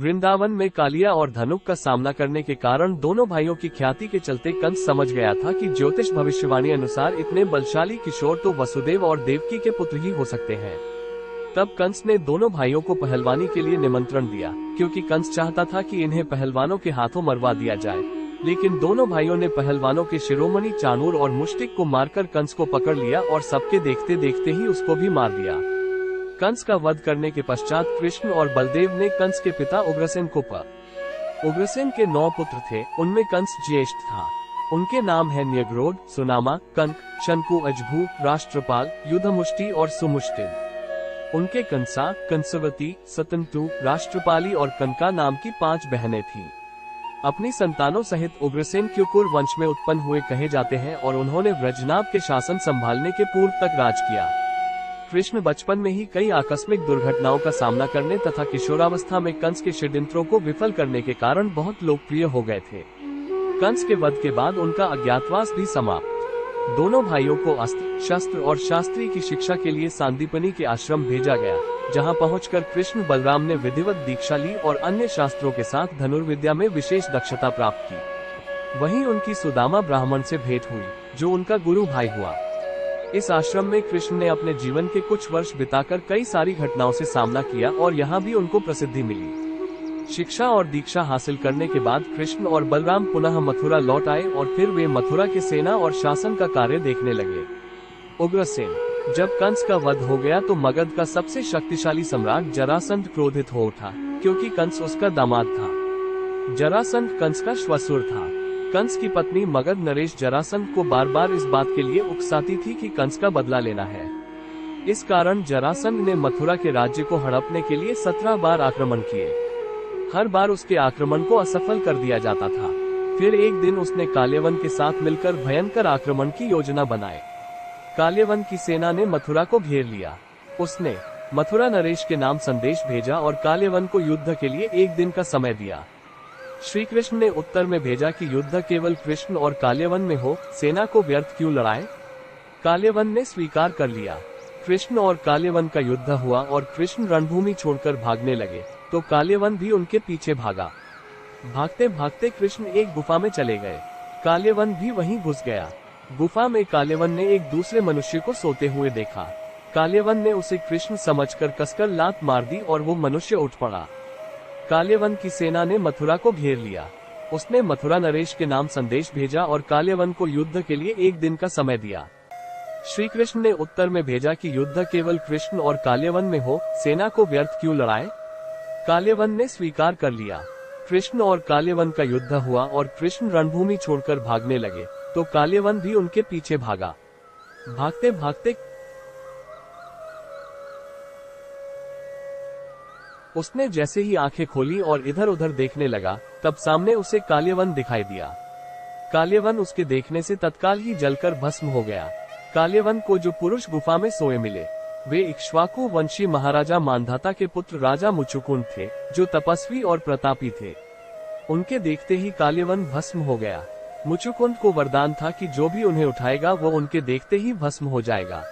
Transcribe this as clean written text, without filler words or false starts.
वृंदावन में कालिया और धनुक का सामना करने के कारण दोनों भाइयों की ख्याति के चलते कंस समझ गया था कि ज्योतिष भविष्यवाणी अनुसार इतने बलशाली किशोर तो वसुदेव और देवकी के पुत्र ही हो सकते हैं। तब कंस ने दोनों भाइयों को पहलवानी के लिए निमंत्रण दिया, क्योंकि कंस चाहता था कि इन्हें पहलवानों के हाथों मरवा दिया जाए। लेकिन दोनों भाइयों ने पहलवानों के शिरोमणि चाणूर और मुष्टिक को मारकर कंस को पकड़ लिया और सबके देखते देखते ही उसको भी मार दिया। कंस का वध करने के पश्चात कृष्ण और बलदेव ने कंस के पिता उग्रसेन को उग्रसेन के 9 पुत्र थे, उनमें कंस ज्येष्ठ था। उनके नाम है न्यग्रोध, सुनामा, कंक, शंकु, अजभू, राष्ट्रपाल, युद्धमुष्टि और सुमुष्टिद। उनके कंसा, कंसवती, सतंतु, राष्ट्रपाली और कनका नाम की 5 बहनें थीं। अपनी संतानों सहित उग्रसेन क्युकुर वंश में उत्पन्न हुए कहे जाते हैं और उन्होंने व्रजनाभ के शासन संभालने के पूर्व तक राज किया। कृष्ण बचपन में ही कई आकस्मिक दुर्घटनाओं का सामना करने तथा किशोरावस्था में कंस के षड्यंत्रों को विफल करने के कारण बहुत लोकप्रिय हो गए थे। कंस के वध के बाद उनका अज्ञातवास भी समाप्त। दोनों भाइयों को अस्त्र, शस्त्र और शास्त्री की शिक्षा के लिए सांदीपनी के आश्रम भेजा गया, जहां पहुंचकर कृष्ण बलराम ने विधिवत दीक्षा ली और अन्य शास्त्रों के साथ धनुर्विद्या में विशेष दक्षता प्राप्त की। वहीं उनकी सुदामा ब्राह्मण से भेंट हुई, जो उनका गुरु भाई हुआ। इस आश्रम में कृष्ण ने अपने जीवन के कुछ वर्ष बिताकर कई सारी घटनाओं से सामना किया और यहाँ भी उनको प्रसिद्धि मिली। शिक्षा और दीक्षा हासिल करने के बाद कृष्ण और बलराम पुनः मथुरा लौट आए और फिर वे मथुरा के सेना और शासन का कार्य देखने लगे। उग्रसेन, जब कंस का वध हो गया तो मगध का सबसे शक्तिशाली सम्राट जरासंध क्रोधित हो उठा, क्योंकि कंस उसका दामाद था। जरासंध कंस का श्वशुर था। कंस की पत्नी मगध नरेश जरासंध को बार बार इस बात के लिए उकसाती थी कि कंस का बदला लेना है। इस कारण जरासंध ने मथुरा के राज्य को हड़पने के लिए 17 बार आक्रमण किए। हर बार उसके आक्रमण को असफल कर दिया जाता था। फिर एक दिन उसने काल्यवन के साथ मिलकर भयंकर आक्रमण की योजना बनाई। काल्यवन की सेना ने मथुरा को घेर लिया। उसने मथुरा नरेश के नाम संदेश भेजा और काल्यवन को युद्ध के लिए 1 दिन का समय दिया। श्री कृष्ण ने उत्तर में भेजा कि युद्ध केवल कृष्ण और काल्यवन में हो, सेना को व्यर्थ क्यों लड़ाएं? काल्यवन ने स्वीकार कर लिया। कृष्ण और काल्यवन का युद्ध हुआ और कृष्ण रणभूमि छोड़कर भागने लगे, तो काल्यवन भी उनके पीछे भागा। भागते भागते कृष्ण एक गुफा में चले गए। काल्यवन भी वहीं घुस गया। गुफा में काल्यवन ने एक दूसरे मनुष्य को सोते हुए देखा। काल्यवन ने उसे कृष्ण समझकर कसकर लात मार दी और वो मनुष्य उठ पड़ा। काल्यवन की सेना ने मथुरा को घेर लिया। उसने मथुरा नरेश के नाम संदेश भेजा और काल्यवन को युद्ध के लिए 1 दिन का समय दिया। श्री कृष्ण ने उत्तर में भेजा कि युद्ध केवल कृष्ण और काल्यवन में हो, सेना को व्यर्थ क्यों लड़ाएं? काल्यवन ने स्वीकार कर लिया। कृष्ण और काल्यवन का युद्ध हुआ और कृष्ण रणभूमि छोड़कर भागने लगे, तो काल्यवन भी उनके पीछे भागा। भागते भागते उसने जैसे ही आंखें खोली और इधर उधर देखने लगा, तब सामने उसे काल्यवन दिखाई दिया। काल्यवन उसके देखने से तत्काल ही जलकर भस्म हो गया। काल्यवन को जो पुरुष गुफा में सोए मिले, वे इक्ष्वाकु वंशी महाराजा मांधाता के पुत्र राजा मुचुकुंद थे, जो तपस्वी और प्रतापी थे। उनके देखते ही काल्यवन भस्म हो गया। मुचुकुंद को वरदान था कि जो भी उन्हें उठाएगा वो उनके देखते ही भस्म हो जाएगा।